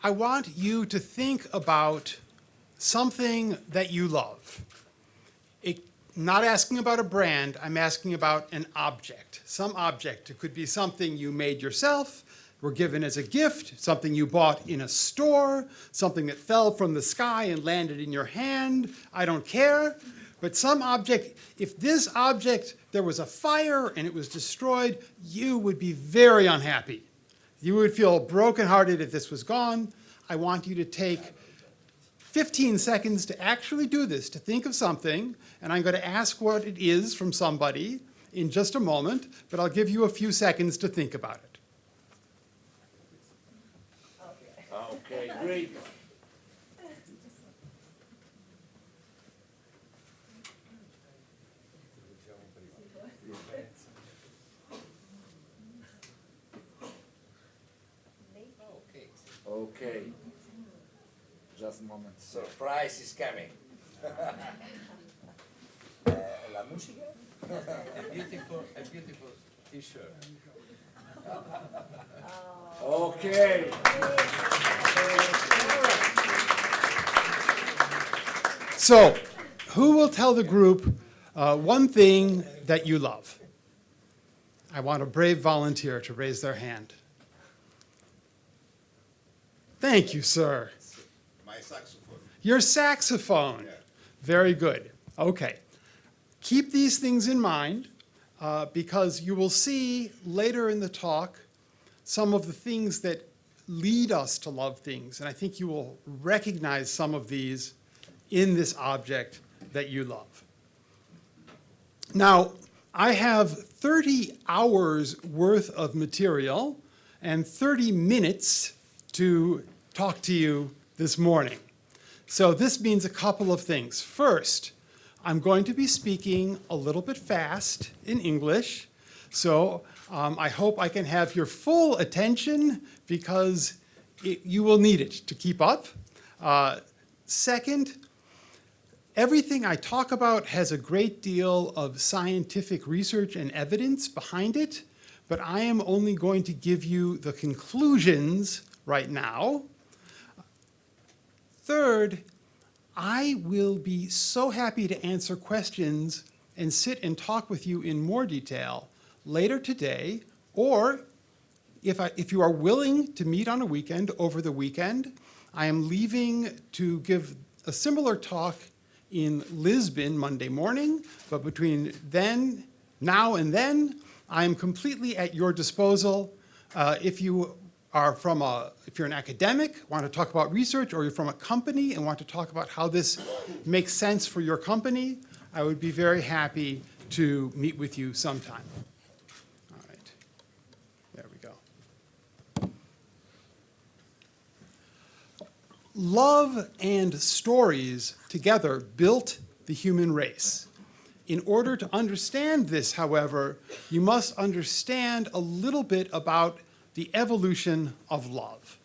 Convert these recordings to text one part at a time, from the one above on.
I want you to think about something that you love. Not asking about a brand, I'm asking about an object, some object. It could be something you made yourself, were given as a gift, something you bought in a store, something that fell from the sky and landed in your hand. I don't care. But some object, if this object, there was a fire and it was destroyed, you would be very unhappy. You would feel brokenhearted if this was gone. I want you to take 15 seconds to actually do this, to think of something, and I'm going to ask what it is from somebody in just a moment, but I'll give you a few seconds to think about it. Okay, great. Okay. Just a moment. Surprise is coming. La musica? A beautiful t-shirt. Okay. So, who will tell the group one thing that you love? I want a brave volunteer to raise their hand. Thank you, sir. My saxophone. Your saxophone. Yeah. Very good. Okay. Keep these things in mind because you will see later in the talk some of the things that lead us to love things. And I think you will recognize some of these in this object that you love. Now, I have 30 hours worth of material and 30 minutes to talk to you this morning. So this means a couple of things. First, I'm going to be speaking a little bit fast in English. So I hope I can have your full attention because you will need it to keep up. Second, everything I talk about has a great deal of scientific research and evidence behind it, but I am only going to give you the conclusions right now. Third, I will be so happy to answer questions and sit and talk with you in more detail later today, or if you are willing to meet on a weekend, over the weekend, I am leaving to give a similar talk in Lisbon Monday morning, but between now and then, I am completely at your disposal. If you're an academic, want to talk about research, or you're from a company and want to talk about how this makes sense for your company, I would be very happy to meet with you sometime. All right, there we go. Love and stories together built the human race. In order to understand this, however, you must understand a little bit about the evolution of love.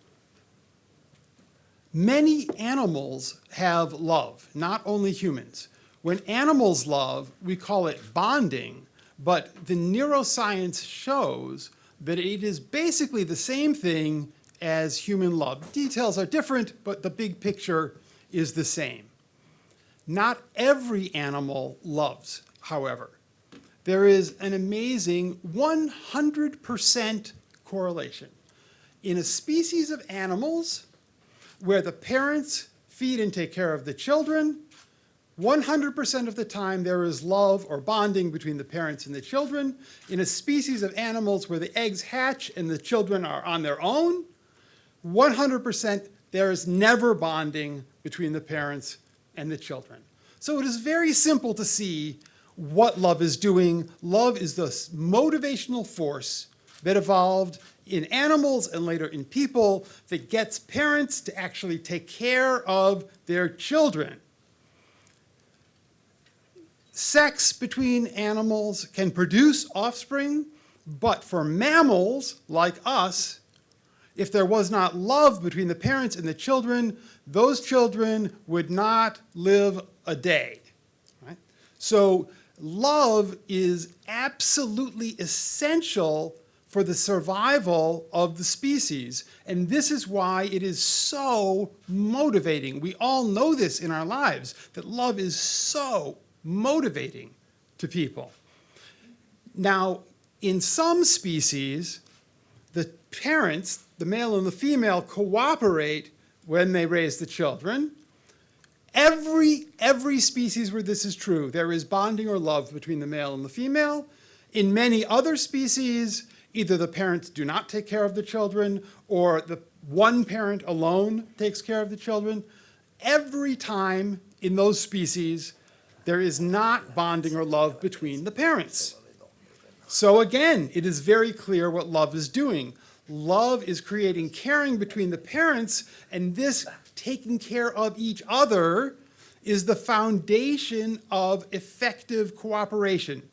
Many animals have love, not only humans. When animals love, we call it bonding, but the neuroscience shows that it is basically the same thing as human love. Details are different, but the big picture is the same. Not every animal loves, however. There is an amazing 100% correlation. In a species of animals where the parents feed and take care of the children, 100% of the time there is love or bonding between the parents and the children. In a species of animals where the eggs hatch and the children are on their own, 100% there is never bonding between the parents and the children. So it is very simple to see what love is doing. Love is the motivational force that evolved in animals and later in people that gets parents to actually take care of their children. Sex between animals can produce offspring, but for mammals like us, if there was not love between the parents and the children, those children would not live a day. Right? So love is absolutely essential for the survival of the species. And this is why it is so motivating. We all know this in our lives, that love is so motivating to people. Now, in some species, the parents, the male and the female, cooperate when they raise the children. Every species where this is true, there is bonding or love between the male and the female. In many other species, either the parents do not take care of the children or the one parent alone takes care of the children. Every time in those species, there is not bonding or love between the parents. So again, it is very clear what love is doing. Love is creating caring between the parents, and this taking care of each other is the foundation of effective cooperation.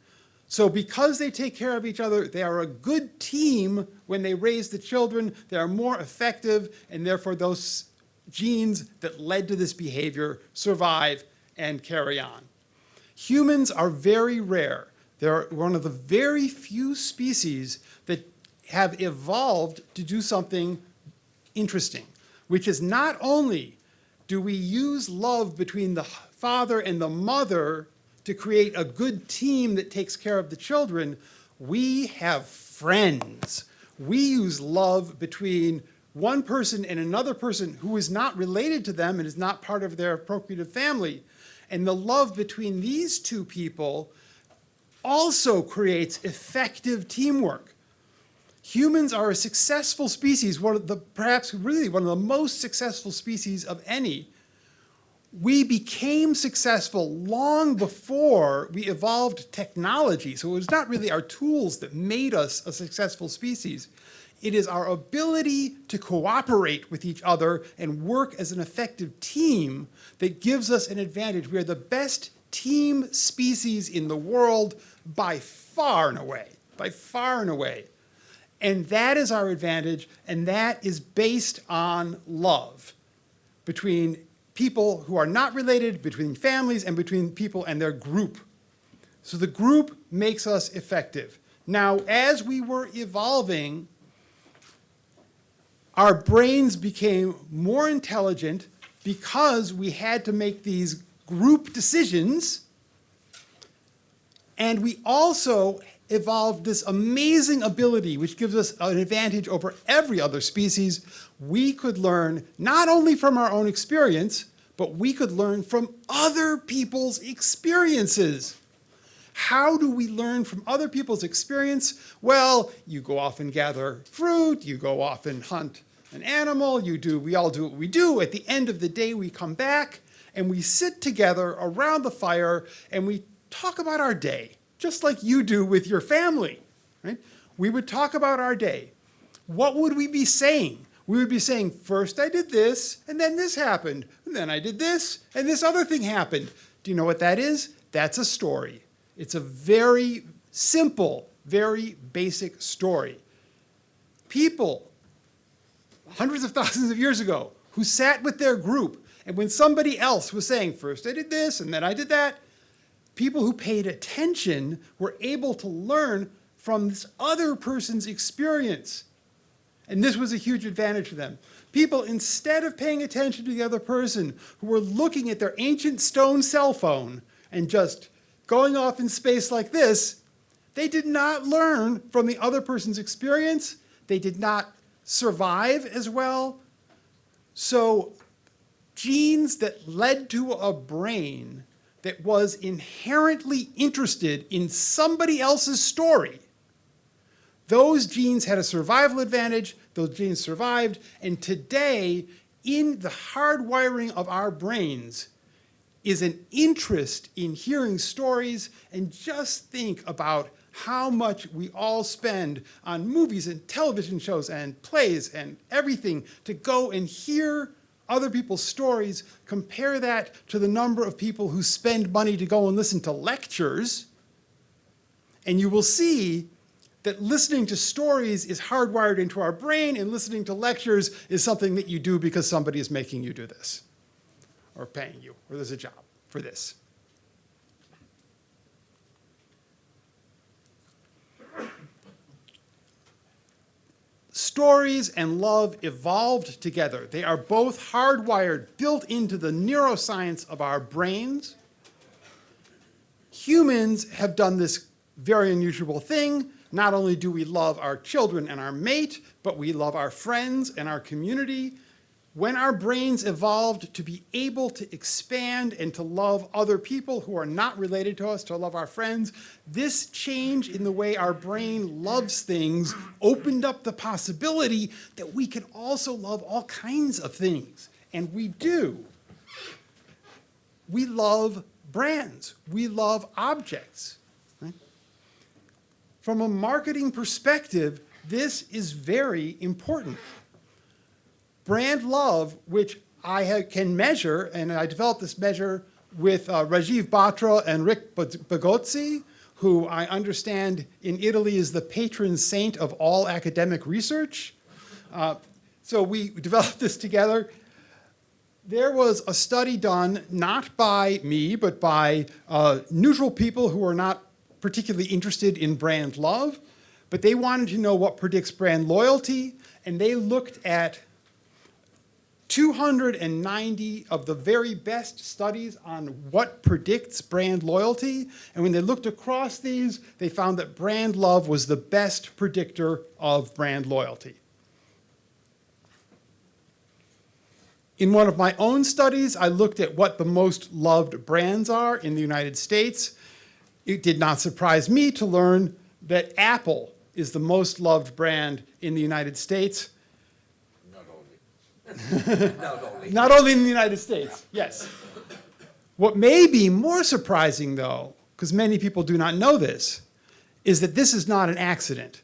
So because they take care of each other, they are a good team when they raise the children. They are more effective, and therefore those genes that led to this behavior survive and carry on. Humans are very rare. They're one of the very few species that have evolved to do something interesting, which is not only do we use love between the father and the mother to create a good team that takes care of the children, we have friends. We use love between one person and another person who is not related to them and is not part of their procreative family. And the love between these two people also creates effective teamwork. Humans are a successful species, perhaps really one of the most successful species of any. We became successful long before we evolved technology. So it was not really our tools that made us a successful species. It is our ability to cooperate with each other and work as an effective team that gives us an advantage. We are the best team species in the world by far and away, by far and away. And that is our advantage, and that is based on love between people who are not related, between families, and between people and their group. So the group makes us effective. Now, as we were evolving, our brains became more intelligent because we had to make these group decisions, and we also evolved this amazing ability, which gives us an advantage over every other species. We could learn not only from our own experience, but we could learn from other people's experiences. How do we learn from other people's experience? Well, you go off and gather fruit, you go off and hunt an animal, we all do what we do. At the end of the day, we come back and we sit together around the fire and we talk about our day, just like you do with your family, right? We would talk about our day. What would we be saying? We would be saying, first I did this, and then this happened, and then I did this, and this other thing happened. Do you know what that is? That's a story. It's a very simple, very basic story. People, hundreds of thousands of years ago, who sat with their group, and when somebody else was saying, first I did this, and then I did that, people who paid attention were able to learn from this other person's experience. And this was a huge advantage for them. People, instead of paying attention to the other person, who were looking at their ancient stone cell phone and just going off in space like this, they did not learn from the other person's experience. They did not survive as well. So genes that led to a brain that was inherently interested in somebody else's story, those genes had a survival advantage, those genes survived, and today, in the hardwiring of our brains, is an interest in hearing stories. And just think about how much we all spend on movies and television shows and plays and everything to go and hear other people's stories. Compare that to the number of people who spend money to go and listen to lectures, and you will see that listening to stories is hardwired into our brain, and listening to lectures is something that you do because somebody is making you do this, or paying you, or there's a job for this. stories and love evolved together. They are both hardwired, built into the neuroscience of our brains. Humans have done this very unusual thing. Not only do we love our children and our mate, but we love our friends and our community. When our brains evolved to be able to expand and to love other people who are not related to us, to love our friends, this change in the way our brain loves things opened up the possibility that we can also love all kinds of things. And we do. We love brands. We love objects. Right? From a marketing perspective, this is very important. Brand love, which I can measure, and I developed this measure with Rajiv Batra and Rick Bagozzi, who I understand in Italy is the patron saint of all academic research. So we developed this together. There was a study done, not by me, but by neutral people who are not particularly interested in brand love, but they wanted to know what predicts brand loyalty, and they looked at 290 of the very best studies on what predicts brand loyalty. And when they looked across these, they found that brand love was the best predictor of brand loyalty. In one of my own studies, I looked at what the most loved brands are in the United States. It did not surprise me to learn that Apple is the most loved brand in the United States. Not only in the United States, yes. What may be more surprising, though, because many people do not know this, is that this is not an accident.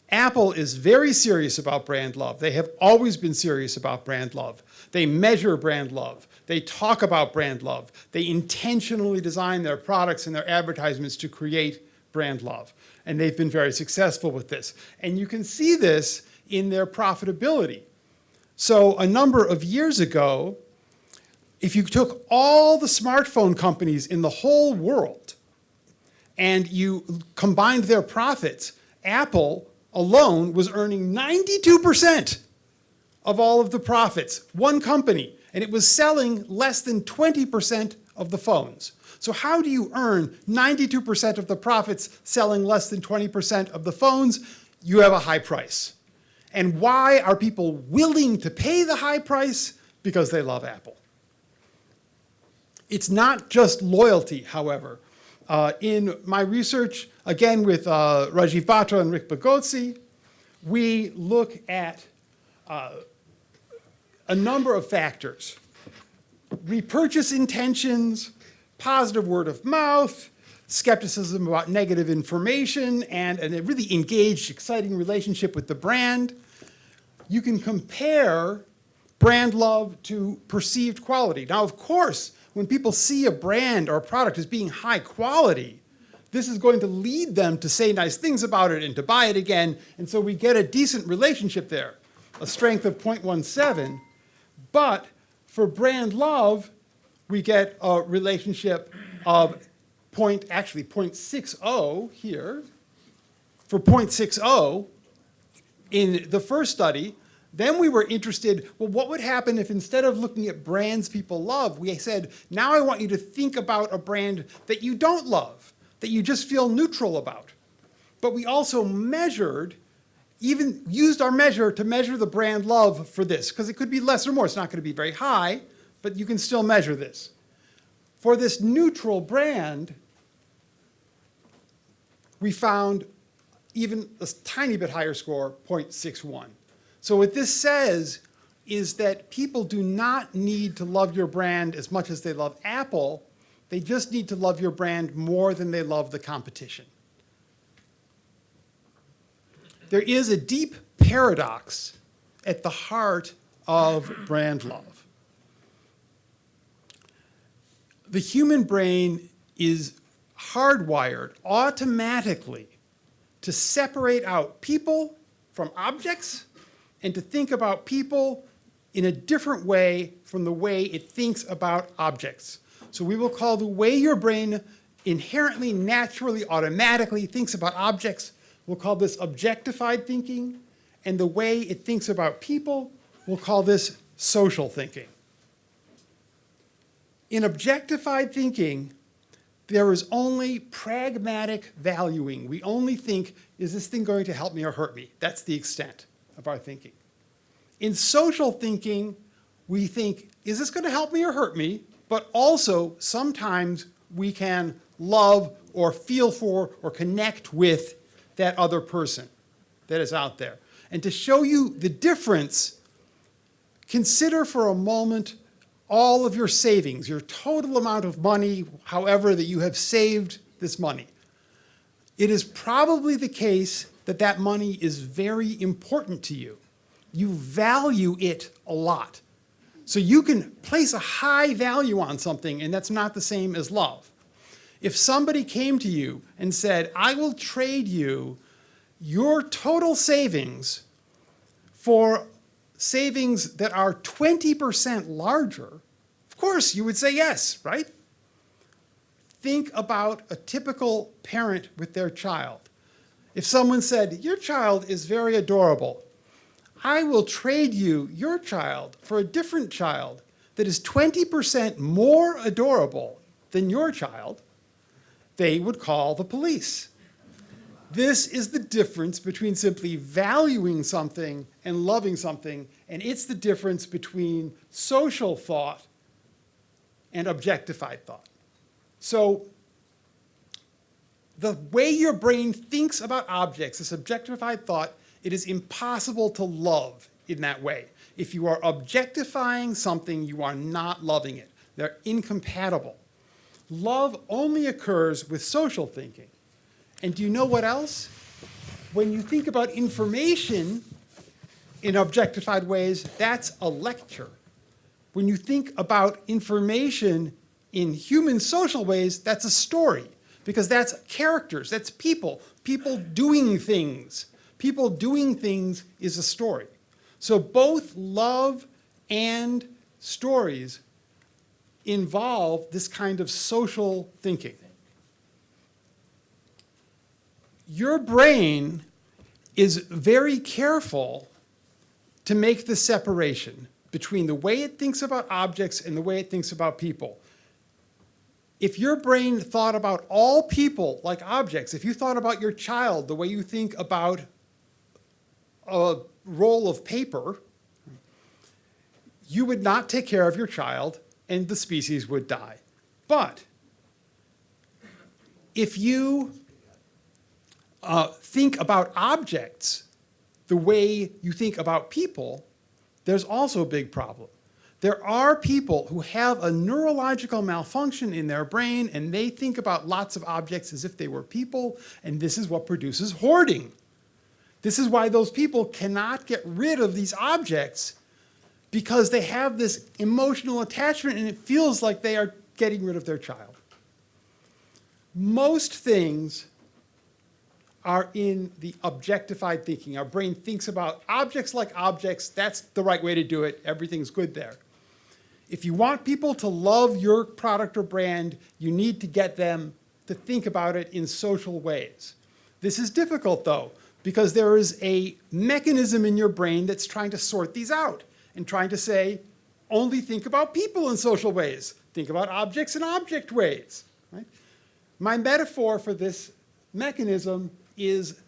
Apple is very serious about brand love. They have always been serious about brand love. They measure brand love. They talk about brand love. They intentionally design their products and their advertisements to create brand love. And they've been very successful with this. And you can see this in their profitability. So a number of years ago, if you took all the smartphone companies in the whole world and you combined their profits, Apple alone was earning 92% of all of the profits, one company, and it was selling less than 20% of the phones. So how do you earn 92% of the profits selling less than 20% of the phones? You have a high price. And why are people willing to pay the high price? Because they love Apple. It's not just loyalty, however. In my research, again with Rajiv Batra and Rick Bagozzi, we look at a number of factors. Repurchase intentions, positive word of mouth, skepticism about negative information, and a really engaged, exciting relationship with the brand. You can compare brand love to perceived quality. Now, of course, when people see a brand or a product as being high quality, this is going to lead them to say nice things about it and to buy it again, and so we get a decent relationship there, a strength of 0.17. But for brand love, we get a relationship of 0.60 here. For 0.60 in the first study, then we were interested, well, what would happen if instead of looking at brands people love, we said, now I want you to think about a brand that you don't love, that you just feel neutral about. But we also measured, even used our measure to measure the brand love for this, because it could be less or more. It's not going to be very high, but you can still measure this. For this neutral brand, we found even a tiny bit higher score, 0.61. So what this says is that people do not need to love your brand as much as they love Apple. They just need to love your brand more than they love the competition. There is a deep paradox at the heart of brand love. The human brain is hardwired automatically to separate out people from objects and to think about people in a different way from the way it thinks about objects. So we will call the way your brain inherently, naturally, automatically thinks about objects, we'll call this objectified thinking. and the way it thinks about people, we'll call this social thinking. In objectified thinking, there is only pragmatic valuing. We only think, is this thing going to help me or hurt me? That's the extent of our thinking. In social thinking, we think, is this going to help me or hurt me? But also, sometimes we can love or feel for or connect with that other person that is out there. And to show you the difference, consider for a moment all of your savings, your total amount of money, however that you have saved this money. It is probably the case that that money is very important to you. You value it a lot. So you can place a high value on something, and that's not the same as love. If somebody came to you and said, I will trade you your total savings for savings that are 20% larger, of course you would say yes, right? Think about a typical parent with their child. If someone said, your child is very adorable, I will trade you your child for a different child that is 20% more adorable than your child, they would call the police. This is the difference between simply valuing something and loving something, and it's the difference between social thought and objectified thought. So the way your brain thinks about objects, this objectified thought, it is impossible to love in that way. If you are objectifying something, you are not loving it. They're incompatible. Love only occurs with social thinking. And do you know what else? When you think about information in objectified ways, that's a lecture. When you think about information in human social ways, that's a story, because that's characters, that's people, people doing things. People doing things is a story. So both love and stories involve this kind of social thinking. Your brain is very careful to make the separation between the way it thinks about objects and the way it thinks about people. If your brain thought about all people like objects, if you thought about your child the way you think about a roll of paper, you would not take care of your child and the species would die. But if you think about objects the way you think about people, there's also a big problem. There are people who have a neurological malfunction in their brain and they think about lots of objects as if they were people, and this is what produces hoarding. This is why those people cannot get rid of these objects, because they have this emotional attachment and it feels like they are getting rid of their child. Most things are in the objectified thinking. Our brain thinks about objects like objects. That's the right way to do it. Everything's good there. If you want people to love your product or brand, you need to get them to think about it in social ways. This is difficult, though, because there is a mechanism in your brain that's trying to sort these out and trying to say, only think about people in social ways. Think about objects in object ways. Right? My metaphor for this mechanism is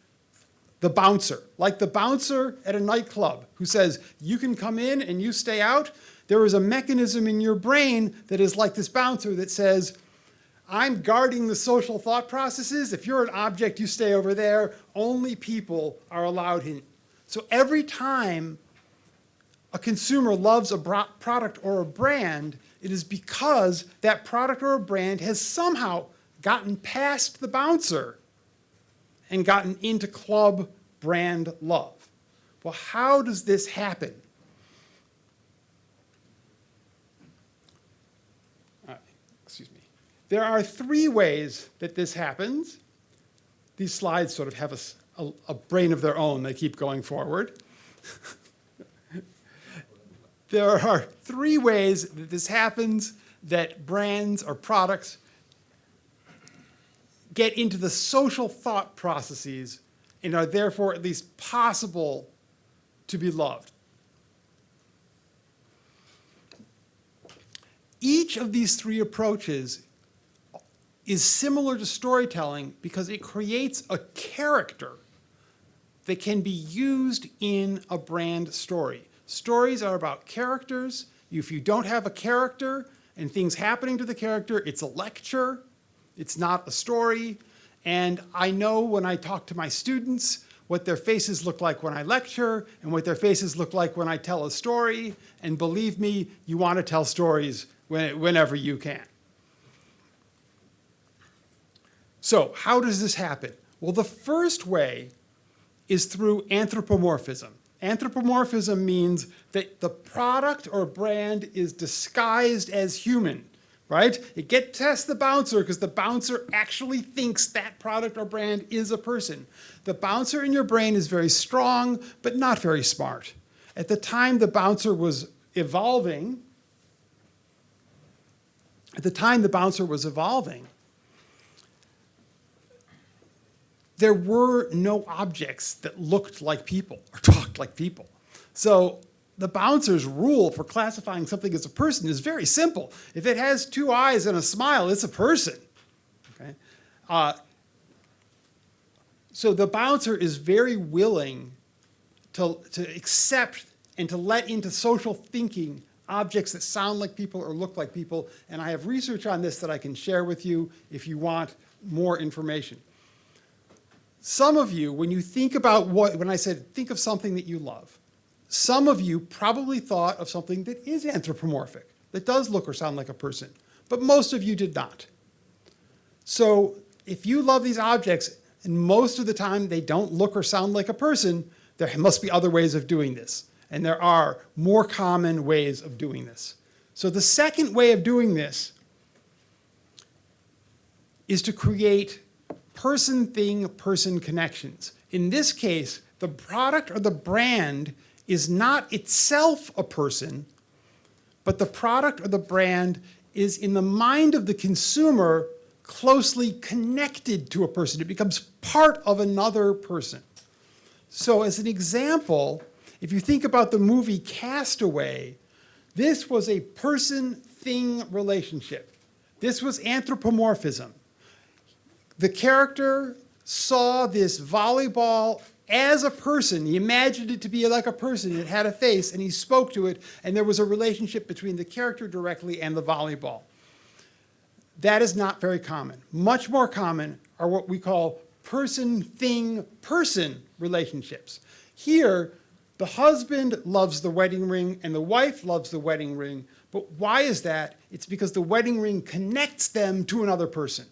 the bouncer, like the bouncer at a nightclub who says, you can come in and you stay out. There is a mechanism in your brain that is like this bouncer that says, I'm guarding the social thought processes. If you're an object, you stay over there. Only people are allowed in. So every time a consumer loves a product or a brand, it is because that product or a brand has somehow gotten past the bouncer and gotten into club brand love. Well, how does this happen? Excuse me. There are three ways that this happens. These slides sort of have a brain of their own. They keep going forward. There are three ways that this happens, that brands or products get into the social thought processes and are therefore at least possible to be loved. Each of these three approaches is similar to storytelling because it creates a character that can be used in a brand story. Stories are about characters. If you don't have a character and things happening to the character, it's a lecture, it's not a story. And I know when I talk to my students what their faces look like when I lecture and what their faces look like when I tell a story. And believe me, you want to tell stories whenever you can. So how does this happen? Well, the first way is through anthropomorphism. Anthropomorphism means that the product or brand is disguised as human, right? It gets past the bouncer because the bouncer actually thinks that product or brand is a person. The bouncer in your brain is very strong, but not very smart. At the time the bouncer was evolving, there were no objects that looked like people or talked like people. So the bouncer's rule for classifying something as a person is very simple. If it has two eyes and a smile, it's a person. Okay? So the bouncer is very willing to accept and to let into social thinking objects that sound like people or look like people. And I have research on this that I can share with you if you want more information. Some of you, when you think about when I said think of something that you love, some of you probably thought of something that is anthropomorphic, that does look or sound like a person, but most of you did not. So if you love these objects, and most of the time they don't look or sound like a person, there must be other ways of doing this. And there are more common ways of doing this. So the second way of doing this is to create person-thing-person connections. In this case, the product or the brand is not itself a person, but the product or the brand is in the mind of the consumer closely connected to a person. It becomes part of another person. So as an example, if you think about the movie Castaway, this was a person-thing relationship. This was anthropomorphism. The character saw this volleyball as a person. He imagined it to be like a person. It had a face, and he spoke to it, and there was a relationship between the character directly and the volleyball. That is not very common. Much more common are what we call person-thing-person relationships. Here, the husband loves the wedding ring, and the wife loves the wedding ring. But why is that? It's because the wedding ring connects them to another person.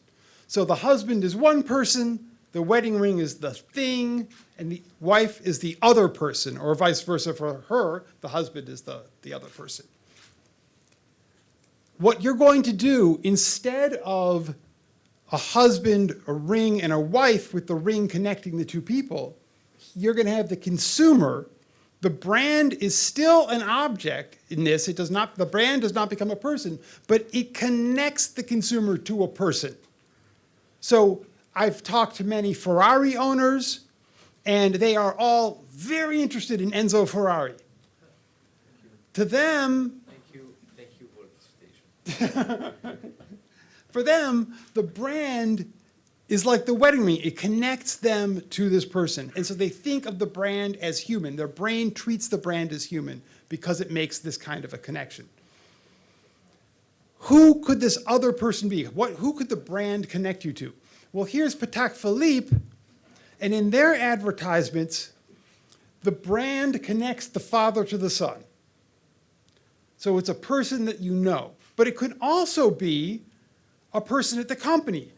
So the husband is one person, the wedding ring is the thing, and the wife is the other person, or vice versa for her, the husband is the other person. What you're going to do, instead of a husband, a ring, and a wife with the ring connecting the two people, you're going to have the consumer. The brand is still an object in this. The brand does not become a person, but it connects the consumer to a person. So I've talked to many Ferrari owners, and they are all very interested in Enzo Ferrari. To them, Thank you for the station. for them, the brand is like the wedding ring. It connects them to this person. And so they think of the brand as human. Their brain treats the brand as human because it makes this kind of a connection. Who could this other person be? Who could the brand connect you to? Well, here's Patek Philippe, and in their advertisements, the brand connects the father to the son. So it's a person that you know. But it could also be a person at the company.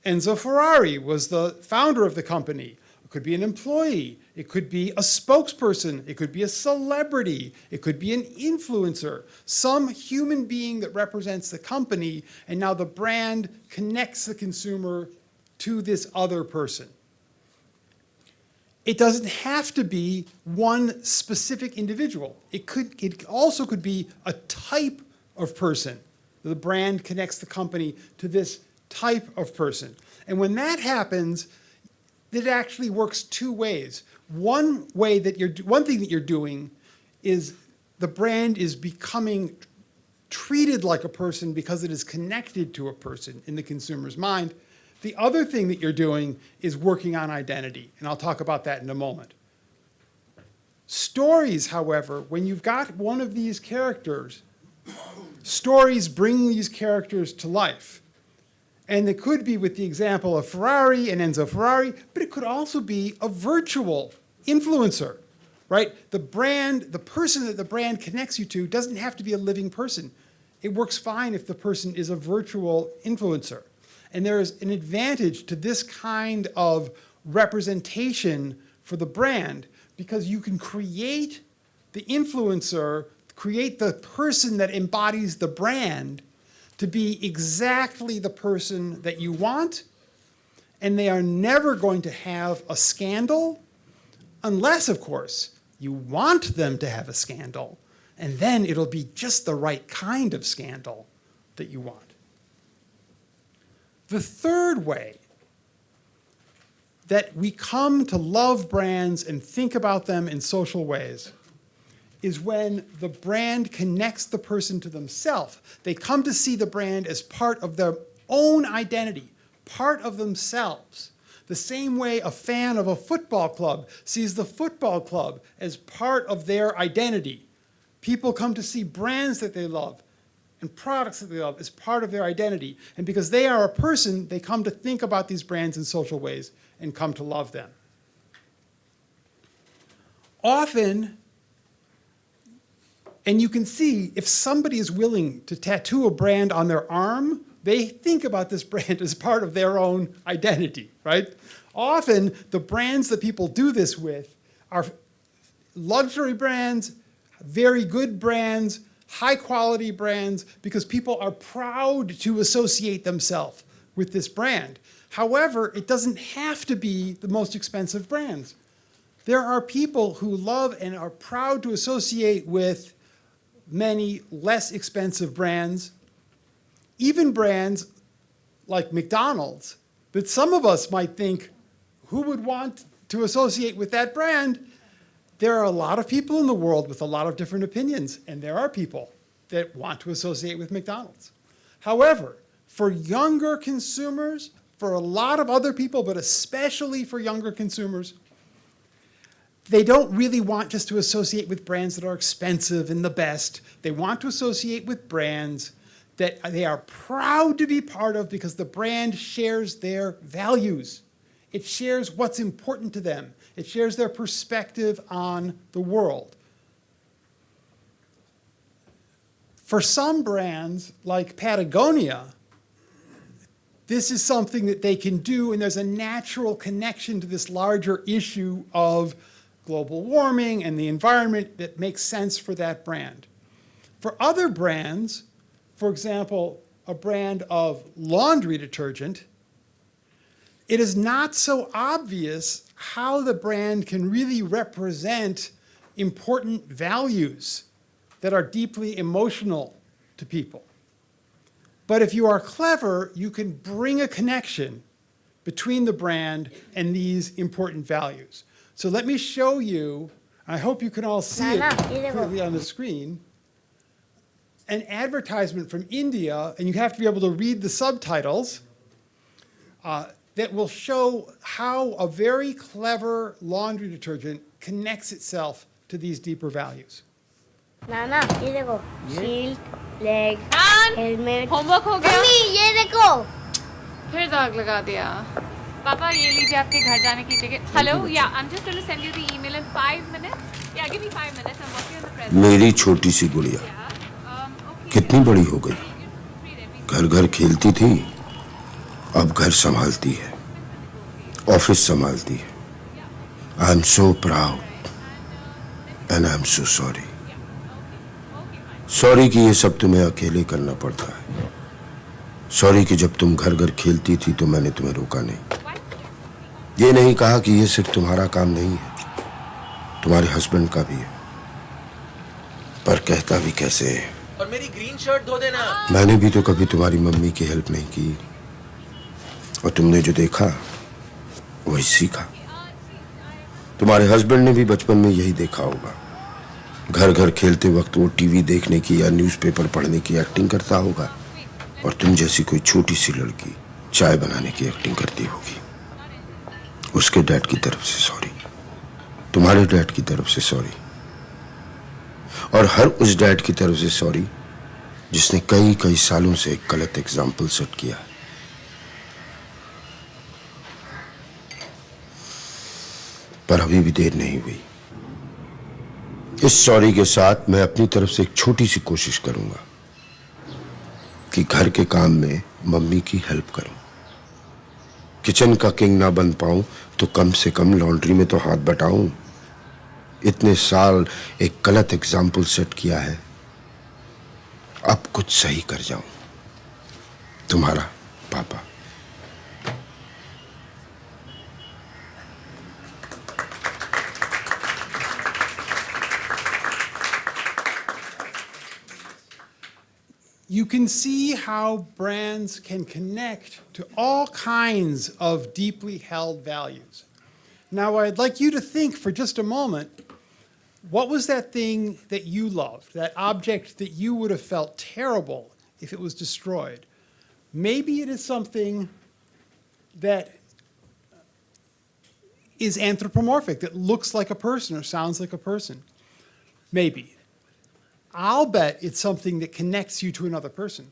Enzo Ferrari was the founder of the company. It could be an employee. It could be a spokesperson. It could be a celebrity. It could be an influencer. Some human being that represents the company, and now the brand connects the consumer to this other person. It doesn't have to be one specific individual. It also could be a type of person. The brand connects the company to this type of person. And when that happens, that actually works two ways. One thing that you're doing is the brand is becoming treated like a person because it is connected to a person in the consumer's mind. The other thing that you're doing is working on identity, and I'll talk about that in a moment. Stories, however, when you've got one of these characters, stories bring these characters to life. And it could be with the example of Ferrari and Enzo Ferrari, but it could also be a virtual influencer, right? The person that the brand connects you to doesn't have to be a living person. It works fine if the person is a virtual influencer. And there is an advantage to this kind of representation for the brand because you can create the influencer, create the person that embodies the brand to be exactly the person that you want, and they are never going to have a scandal, unless, of course, you want them to have a scandal, and then it'll be just the right kind of scandal that you want. The third way that we come to love brands and think about them in social ways is when the brand connects the person to themselves. They come to see the brand as part of their own identity, part of themselves. The same way a fan of a football club sees the football club as part of their identity. People come to see brands that they love and products that they love as part of their identity. And because they are a person, they come to think about these brands in social ways and come to love them. Often, and you can see if somebody is willing to tattoo a brand on their arm, they think about this brand as part of their own identity, right? Often, the brands that people do this with are luxury brands, very good brands, high-quality brands, because people are proud to associate themselves with this brand. However, it doesn't have to be the most expensive brands. There are people who love and are proud to associate with many less expensive brands, even brands like McDonald's, that some of us might think, who would want to associate with that brand? There are a lot of people in the world with a lot of different opinions, and there are people that want to associate with McDonald's. However, for younger consumers, for a lot of other people, but especially for younger consumers, they don't really want just to associate with brands that are expensive and the best. They want to associate with brands that they are proud to be part of because the brand shares their values. It shares what's important to them. It shares their perspective on the world. For some brands, like Patagonia, this is something that they can do, and there's a natural connection to this larger issue of global warming and the environment that makes sense for that brand. For other brands, for example, a brand of laundry detergent, it is not so obvious how the brand can really represent important values that are deeply emotional to people. But if you are clever, you can bring a connection between the brand and these important values. So let me show you, I hope you can all see it clearly on the screen, an advertisement from India, and you have to be able to read the subtitles, that will show how a very clever laundry detergent connects itself to these deeper values. नाना ये देखो shield leg And helmet homework हो गया mummy ये देखो फिर दाग लगा दिया पापा ये लीजिए आपके घर जाने की ticket hello yeah I am just going to send you the email in 5 minutes yeah give me 5 minutes I am working on the present मेरी छोटी सी गुड़िया कितनी बड़ी हो गई, घर घर खेलती थी, अब घर संभालती है, ऑफिस संभालती है. I am so proud and I am so sorry. Sorry कि ये सब तुम्हें अकेले करना पड़ता है. सॉरी कि जब तुम घर घर खेलती थी तो मैंने तुम्हें रोका नहीं. ये नहीं कहा कि ये सिर्फ तुम्हारा काम नहीं है, तुम्हारे हस्बैंड का भी है. पर कहता भी कैसे है. और मेरी ग्रीन शर्ट धो देना. मैंने भी तो कभी तुम्हारी मम्मी की हेल्प नहीं की, और तुमने जो देखा वही सीखा। तुम्हारे हस्बैंड ने भी बचपन में यही देखा होगा। घर घर खेलते वक्त वो टीवी देखने की या न्यूज़पेपर पढ़ने की एक्टिंग करता होगा, और तुम जैसी कोई छोटी सी लड़की चाय बनाने की एक्टिंग करती होगी। उसके डैड की तरफ से सॉरी, तुम्हारे डैड की तरफ से सॉरी, और हर उस डैड की तरफ से सॉरी जिसने कई कई सालों से एक गलत एग्जाम्पल सेट किया है। पर अभी भी देर नहीं हुई। इस सॉरी के साथ मैं अपनी तरफ से एक छोटी सी कोशिश करूंगा कि घर के काम में मम्मी की हेल्प करूं। किचन का किंग ना बन पाऊं तो कम से कम लॉन्ड्री में तो हाथ बटाऊं। इतने साल एक गलत एग्जाम्पल सेट किया है, अब कुछ सही कर जाऊं। तुम्हारा पापा। You can see how brands can connect to all kinds of deeply held values. Now, I'd like you to think for just a moment, what was that thing that you loved, that object that you would have felt terrible if it was destroyed? Maybe it is something that is anthropomorphic, that looks like a person or sounds like a person. Maybe. I'll bet it's something that connects you to another person.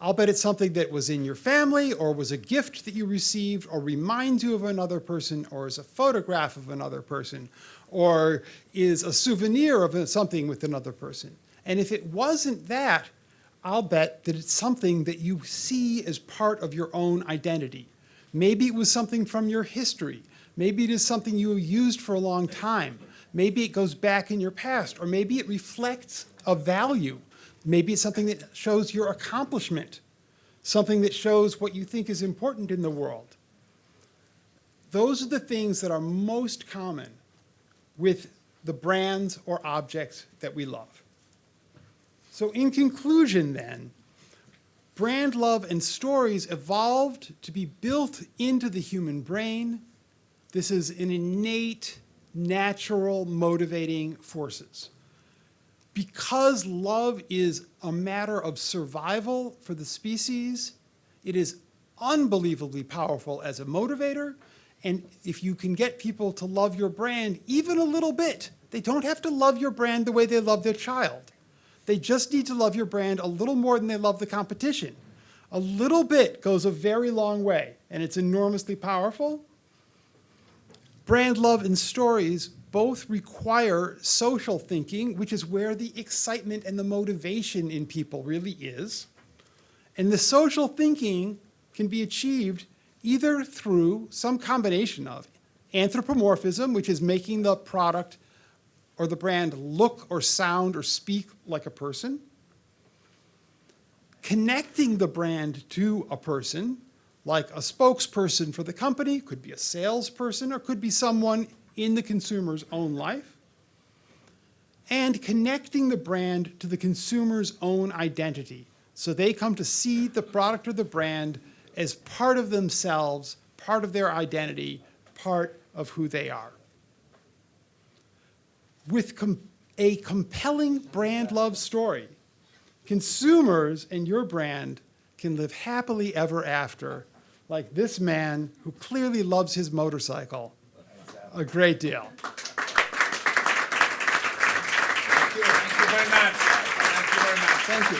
I'll bet it's something that was in your family or was a gift that you received or reminds you of another person or is a photograph of another person or is a souvenir of something with another person. And if it wasn't that, I'll bet that it's something that you see as part of your own identity. Maybe it was something from your history. Maybe it is something you used for a long time. Maybe it goes back in your past, or maybe it reflects a value. Maybe it's something that shows your accomplishment, something that shows what you think is important in the world. Those are the things that are most common with the brands or objects that we love. So in conclusion then, brand love and stories evolved to be built into the human brain. This is an innate, natural, motivating forces. Because love is a matter of survival for the species, it is unbelievably powerful as a motivator. And if you can get people to love your brand even a little bit, they don't have to love your brand the way they love their child. They just need to love your brand a little more than they love the competition. A little bit goes a very long way, and it's enormously powerful. Brand love and stories both require social thinking, which is where the excitement and the motivation in people really is. And the social thinking can be achieved either through some combination of anthropomorphism, which is making the product or the brand look or sound or speak like a person, connecting the brand to a person, like a spokesperson for the company, could be a salesperson, or could be someone in the consumer's own life, and connecting the brand to the consumer's own identity. So they come to see the product or the brand as part of themselves, part of their identity, part of who they are. With a compelling brand love story, consumers and your brand can live happily ever after, like this man who clearly loves his motorcycle a great deal. Thank you very much. Thank you very much. Thank you.